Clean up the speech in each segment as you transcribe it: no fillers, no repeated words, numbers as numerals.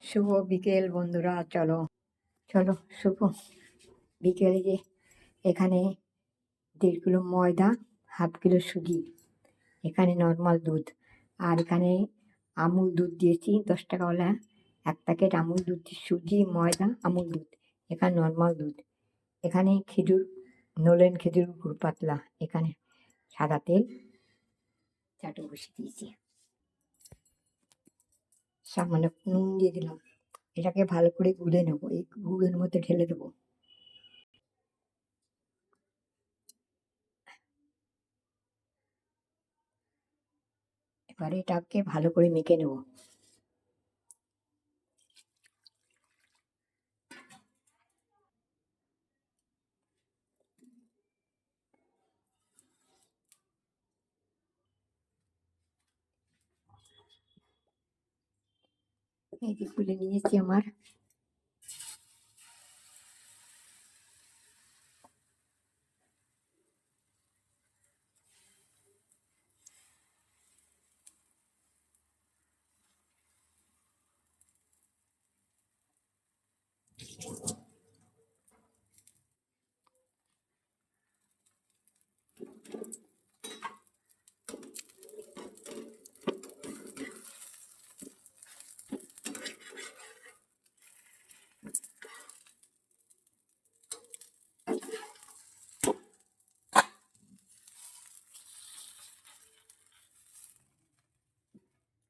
শুভ বিকেল বন্ধুরা, চলো চলো শুভ বিকেলে যে এখানে 1.5 কিলো ময়দা, 1/2 কিলো সুজি, এখানে নর্মাল দুধ, আর এখানে আমুল দুধ দিয়েছি 10 টাকাওয়ালা 1 প্যাকেট আমুল দুধ, সুজি, ময়দা, আমুল দুধ, এখানে নর্মাল দুধ, এখানে খেজুর, নলেন খেজুর গুড় পাতলা, এখানে সাদা তেল, চাটু বসিয়ে দিয়েছি, সামান্য নুন দিয়ে দিলাম। এটাকে ভালো করে গুলে নেবো, এই গুড়ের মধ্যে ঢেলে দেবো। এবারে এটাকে ভালো করে মেখে নেব। এই যে গুলে নিয়েছি আমার।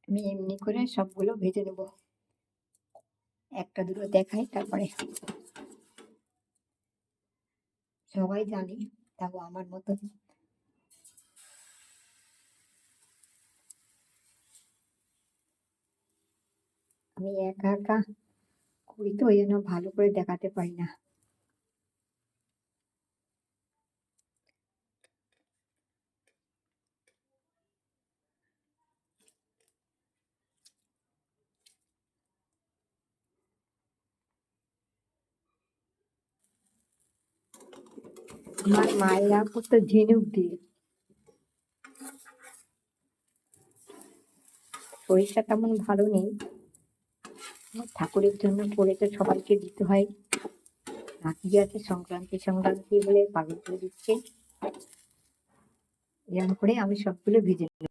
আমি এমনি করে সবগুলো ভেজে নেব, একটা দুটো দেখাই, তারপরে সবাই জানি, তাও আমার মতো আমি একা একা করি, তো ওই জন্য ভালো করে দেখাতে পারি না। আমার মায়েরা করতো ঝিনুক দিয়ে, শরীরটা তেমন ভালো নেই, ঠাকুরের জন্য করে তো সবাইকে দিতে হয়, নাতি আছে সংক্রান্তি সংক্রান্তি বলে পাগল করে দিচ্ছে, এরকম করে আমি সবগুলো ভেজে নেব।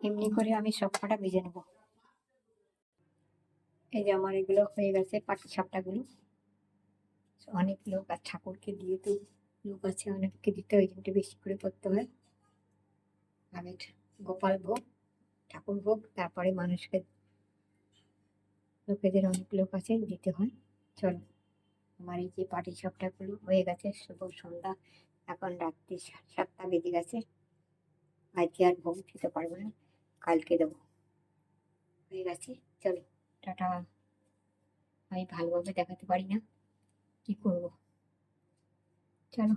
এমনি করে আমি সব কটা ভেজে নেব। এই যে আমার এগুলো হয়ে গেছে, পাটি সাপটাগুলো। অনেক লোক আর ঠাকুরকে দিয়ে তো লোক আছে, অনেককে দিতে হয়, কিন্তু বেশি করে করতে হয়। আগে গোপাল ভোগ, ঠাকুর ভোগ, তারপরে মানুষকে, লোকেদের অনেক লোক আছে, দিতে হয়। চলো, আমার এই যে পাটি সাপটাগুলো হয়ে গেছে, শুভ সন্ধ্যা, এখন রাত্রি 7টা বেজে গেছে। আজকে আর ভোগ দিতে পারবো না, কালকে দেবো। হয়ে গেছে, চলো টাটা। আমি ভালোভাবে দেখাতে পারি না, কি করবো, চলো।